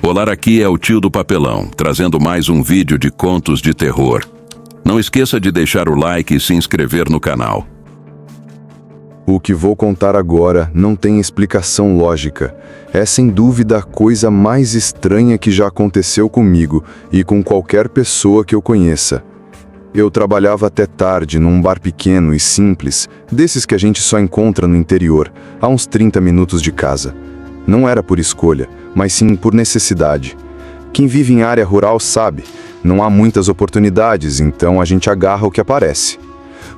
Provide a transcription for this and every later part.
Olá, aqui é o Tio do Papelão, trazendo mais um vídeo de contos de terror. Não esqueça de deixar o like e se inscrever no canal. O que vou contar agora não tem explicação lógica. É sem dúvida a coisa mais estranha que já aconteceu comigo e com qualquer pessoa que eu conheça. Eu trabalhava até tarde num bar pequeno e simples, desses que a gente só encontra no interior, a uns 30 minutos de casa. Não era por escolha, mas sim por necessidade. Quem vive em área rural sabe, não há muitas oportunidades, então a gente agarra o que aparece.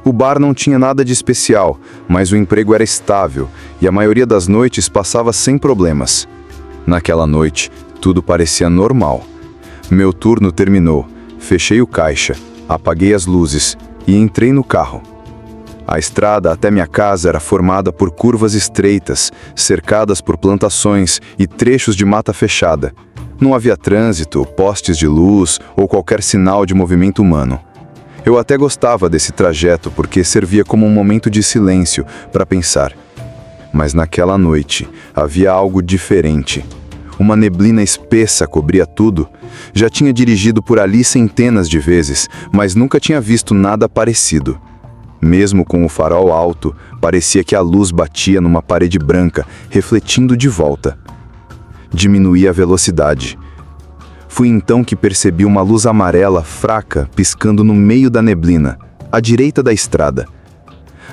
O bar não tinha nada de especial, mas o emprego era estável e a maioria das noites passava sem problemas. Naquela noite, tudo parecia normal. Meu turno terminou, fechei o caixa, apaguei as luzes e entrei no carro. A estrada até minha casa era formada por curvas estreitas, cercadas por plantações e trechos de mata fechada. Não havia trânsito, postes de luz ou qualquer sinal de movimento humano. Eu até gostava desse trajeto porque servia como um momento de silêncio para pensar. Mas naquela noite havia algo diferente. Uma neblina espessa cobria tudo. Já tinha dirigido por ali centenas de vezes, mas nunca tinha visto nada parecido. Mesmo com o farol alto, parecia que a luz batia numa parede branca, refletindo de volta. Diminuí a velocidade. Fui então que percebi uma luz amarela fraca piscando no meio da neblina, à direita da estrada.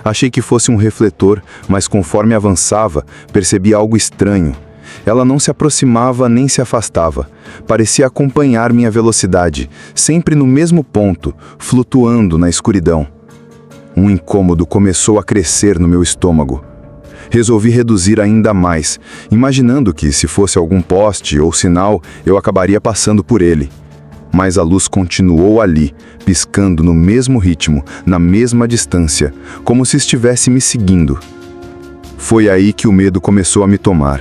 Achei que fosse um refletor, mas conforme avançava, percebi algo estranho. Ela não se aproximava nem se afastava. Parecia acompanhar minha velocidade, sempre no mesmo ponto, flutuando na escuridão. Um incômodo começou a crescer no meu estômago. Resolvi reduzir ainda mais, imaginando que, se fosse algum poste ou sinal, eu acabaria passando por ele. Mas a luz continuou ali, piscando no mesmo ritmo, na mesma distância, como se estivesse me seguindo. Foi aí que o medo começou a me tomar.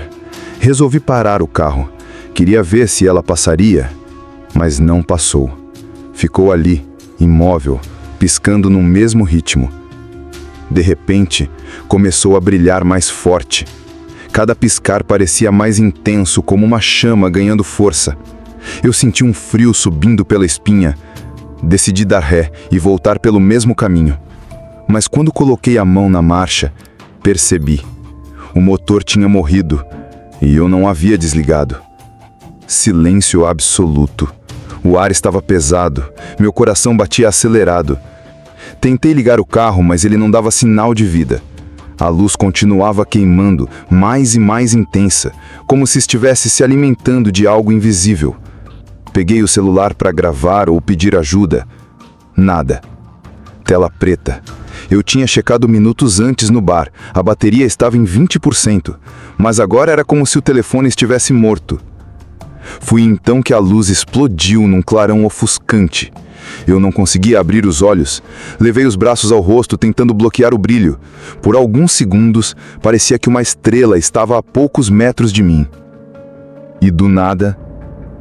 Resolvi parar o carro. Queria ver se ela passaria, mas não passou. Ficou ali, imóvel, piscando no mesmo ritmo. De repente, começou a brilhar mais forte. Cada piscar parecia mais intenso, como uma chama ganhando força. Eu senti um frio subindo pela espinha. Decidi dar ré e voltar pelo mesmo caminho. Mas quando coloquei a mão na marcha, percebi. O motor tinha morrido e eu não havia desligado. Silêncio absoluto. O ar estava pesado, meu coração batia acelerado. Tentei ligar o carro, mas ele não dava sinal de vida. A luz continuava queimando, mais e mais intensa, como se estivesse se alimentando de algo invisível. Peguei o celular para gravar ou pedir ajuda. Nada. Tela preta. Eu tinha checado minutos antes no bar. A bateria estava em 20%, mas agora era como se o telefone estivesse morto. Foi então que a luz explodiu num clarão ofuscante. Eu não conseguia abrir os olhos. Levei os braços ao rosto tentando bloquear o brilho. Por alguns segundos, parecia que uma estrela estava a poucos metros de mim. E do nada,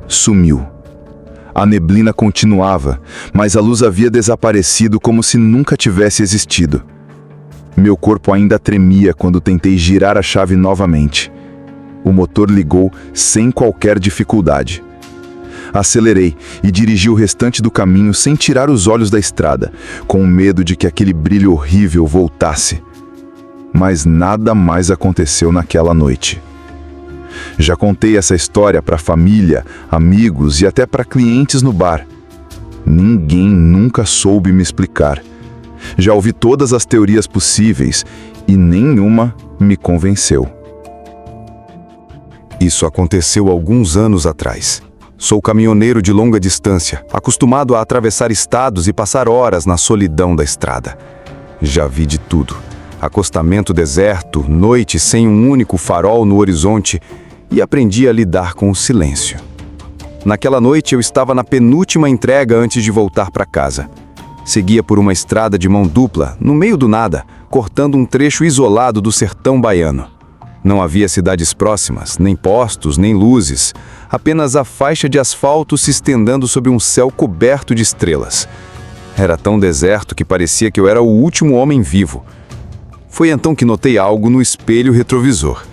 sumiu. A neblina continuava, mas a luz havia desaparecido como se nunca tivesse existido. Meu corpo ainda tremia quando tentei girar a chave novamente. O motor ligou sem qualquer dificuldade. Acelerei e dirigi o restante do caminho sem tirar os olhos da estrada, com medo de que aquele brilho horrível voltasse. Mas nada mais aconteceu naquela noite. Já contei essa história para família, amigos e até para clientes no bar. Ninguém nunca soube me explicar. Já ouvi todas as teorias possíveis e nenhuma me convenceu. Isso aconteceu alguns anos atrás. Sou caminhoneiro de longa distância, acostumado a atravessar estados e passar horas na solidão da estrada. Já vi de tudo. Acostamento deserto, noite sem um único farol no horizonte, e aprendi a lidar com o silêncio. Naquela noite eu estava na penúltima entrega antes de voltar para casa. Seguia por uma estrada de mão dupla, no meio do nada, cortando um trecho isolado do sertão baiano. Não havia cidades próximas, nem postos, nem luzes, apenas a faixa de asfalto se estendendo sobre um céu coberto de estrelas. Era tão deserto que parecia que eu era o último homem vivo. Foi então que notei algo no espelho retrovisor.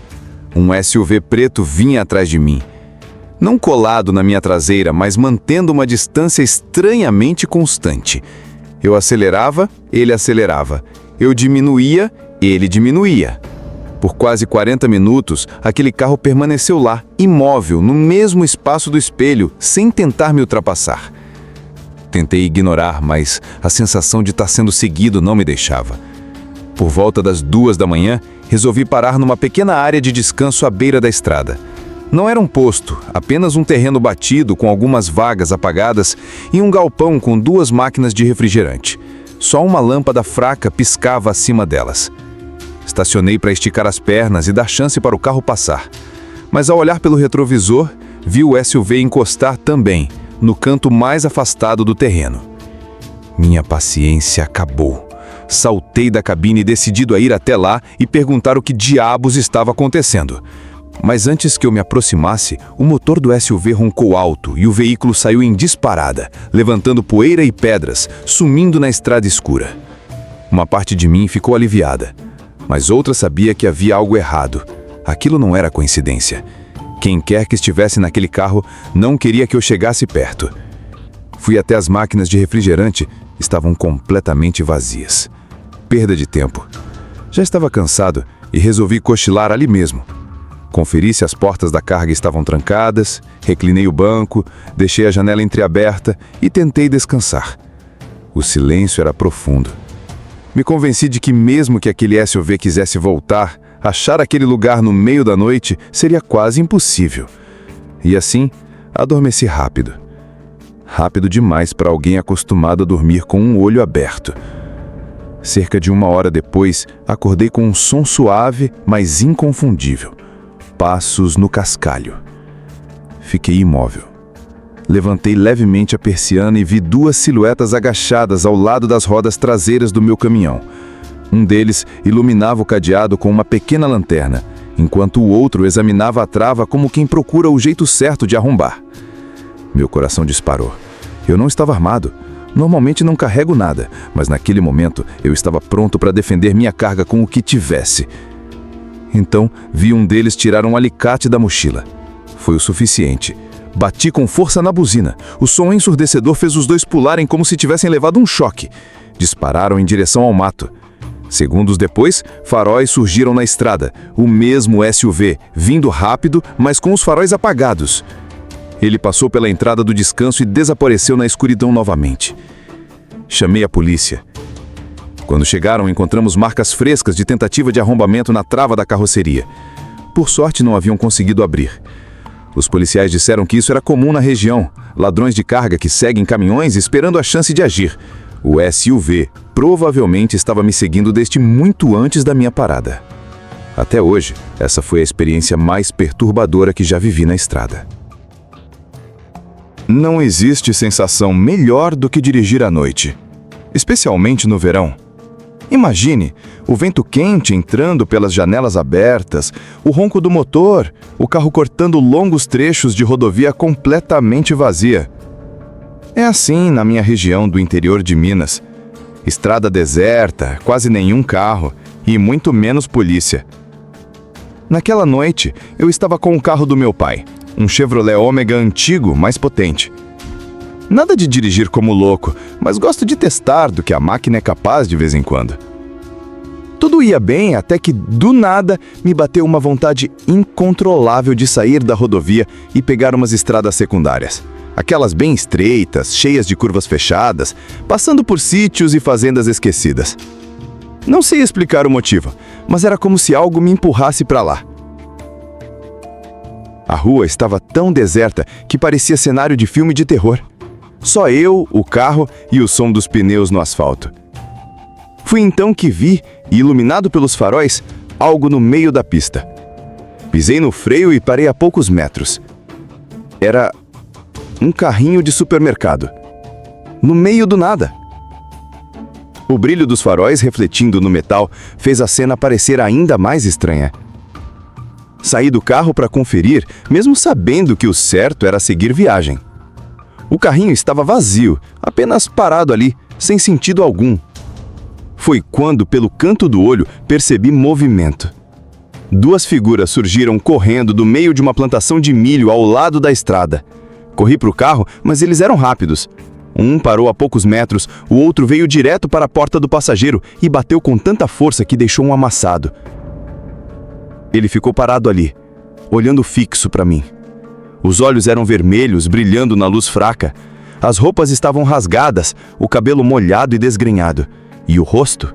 Um SUV preto vinha atrás de mim. Não colado na minha traseira, mas mantendo uma distância estranhamente constante. Eu acelerava, ele acelerava. Eu diminuía, ele diminuía. Por quase 40 minutos, aquele carro permaneceu lá, imóvel, no mesmo espaço do espelho, sem tentar me ultrapassar. Tentei ignorar, mas a sensação de estar sendo seguido não me deixava. Por volta das 2 da manhã, resolvi parar numa pequena área de descanso à beira da estrada. Não era um posto, apenas um terreno batido com algumas vagas apagadas e um galpão com 2 máquinas de refrigerante. Só uma lâmpada fraca piscava acima delas. Estacionei para esticar as pernas e dar chance para o carro passar. Mas ao olhar pelo retrovisor, vi o SUV encostar também, no canto mais afastado do terreno. Minha paciência acabou. Saltei da cabine decidido a ir até lá e perguntar o que diabos estava acontecendo. Mas antes que eu me aproximasse, o motor do SUV roncou alto e o veículo saiu em disparada, levantando poeira e pedras, sumindo na estrada escura. Uma parte de mim ficou aliviada, mas outra sabia que havia algo errado. Aquilo não era coincidência. Quem quer que estivesse naquele carro não queria que eu chegasse perto. Fui até as máquinas de refrigerante, estavam completamente vazias. Perda de tempo. Já estava cansado e resolvi cochilar ali mesmo. Conferi se as portas da carga estavam trancadas, reclinei o banco, deixei a janela entreaberta e tentei descansar. O silêncio era profundo. Me convenci de que mesmo que aquele SUV quisesse voltar, achar aquele lugar no meio da noite seria quase impossível. E assim, adormeci rápido. Rápido demais para alguém acostumado a dormir com um olho aberto. Cerca de 1 hora depois, acordei com um som suave, mas inconfundível. Passos no cascalho. Fiquei imóvel. Levantei levemente a persiana e vi 2 silhuetas agachadas ao lado das rodas traseiras do meu caminhão. Um deles iluminava o cadeado com uma pequena lanterna, enquanto o outro examinava a trava como quem procura o jeito certo de arrombar. Meu coração disparou. Eu não estava armado. Normalmente não carrego nada, mas naquele momento eu estava pronto para defender minha carga com o que tivesse. Então, vi um deles tirar um alicate da mochila. Foi o suficiente. Bati com força na buzina. O som ensurdecedor fez os 2 pularem como se tivessem levado um choque. Dispararam em direção ao mato. Segundos depois, faróis surgiram na estrada. O mesmo SUV, vindo rápido, mas com os faróis apagados. Ele passou pela entrada do descanso e desapareceu na escuridão novamente. Chamei a polícia. Quando chegaram, encontramos marcas frescas de tentativa de arrombamento na trava da carroceria. Por sorte, não haviam conseguido abrir. Os policiais disseram que isso era comum na região. Ladrões de carga que seguem caminhões esperando a chance de agir. O SUV provavelmente estava me seguindo desde muito antes da minha parada. Até hoje, essa foi a experiência mais perturbadora que já vivi na estrada. Não existe sensação melhor do que dirigir à noite, especialmente no verão. Imagine o vento quente entrando pelas janelas abertas, o ronco do motor, o carro cortando longos trechos de rodovia completamente vazia. É assim na minha região do interior de Minas. Estrada deserta, quase nenhum carro e muito menos polícia. Naquela noite, eu estava com o carro do meu pai, um Chevrolet Ômega antigo, mais potente. Nada de dirigir como louco, mas gosto de testar do que a máquina é capaz de vez em quando. Tudo ia bem até que, do nada, me bateu uma vontade incontrolável de sair da rodovia e pegar umas estradas secundárias. Aquelas bem estreitas, cheias de curvas fechadas, passando por sítios e fazendas esquecidas. Não sei explicar o motivo, mas era como se algo me empurrasse para lá. A rua estava tão deserta que parecia cenário de filme de terror. Só eu, o carro e o som dos pneus no asfalto. Fui então que vi, iluminado pelos faróis, algo no meio da pista. Pisei no freio e parei a poucos metros. Era um carrinho de supermercado. No meio do nada. O brilho dos faróis refletindo no metal fez a cena parecer ainda mais estranha. Saí do carro para conferir, mesmo sabendo que o certo era seguir viagem. O carrinho estava vazio, apenas parado ali, sem sentido algum. Foi quando, pelo canto do olho, percebi movimento. 2 figuras surgiram correndo do meio de uma plantação de milho ao lado da estrada. Corri para o carro, mas eles eram rápidos. Um parou a poucos metros, o outro veio direto para a porta do passageiro e bateu com tanta força que deixou um amassado. Ele ficou parado ali, olhando fixo para mim. Os olhos eram vermelhos, brilhando na luz fraca. As roupas estavam rasgadas, o cabelo molhado e desgrenhado. E o rosto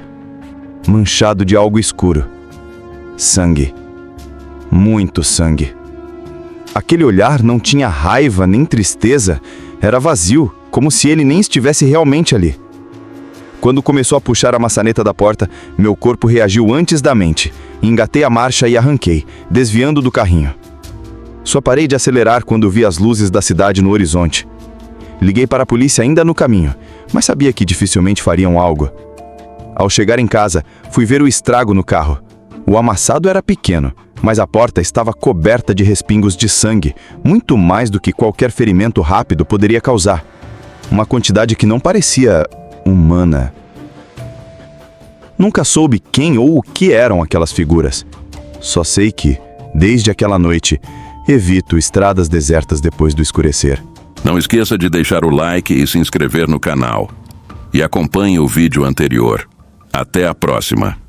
manchado de algo escuro. Sangue. Muito sangue. Aquele olhar não tinha raiva nem tristeza, era vazio, como se ele nem estivesse realmente ali. Quando começou a puxar a maçaneta da porta, meu corpo reagiu antes da mente. Engatei a marcha e arranquei, desviando do carrinho. Só parei de acelerar quando vi as luzes da cidade no horizonte. Liguei para a polícia ainda no caminho, mas sabia que dificilmente fariam algo. Ao chegar em casa, fui ver o estrago no carro. O amassado era pequeno, mas a porta estava coberta de respingos de sangue, muito mais do que qualquer ferimento rápido poderia causar. Uma quantidade que não parecia humana. Nunca soube quem ou o que eram aquelas figuras. Só sei que, desde aquela noite, evito estradas desertas depois do escurecer. Não esqueça de deixar o like e se inscrever no canal. E acompanhe o vídeo anterior. Até a próxima!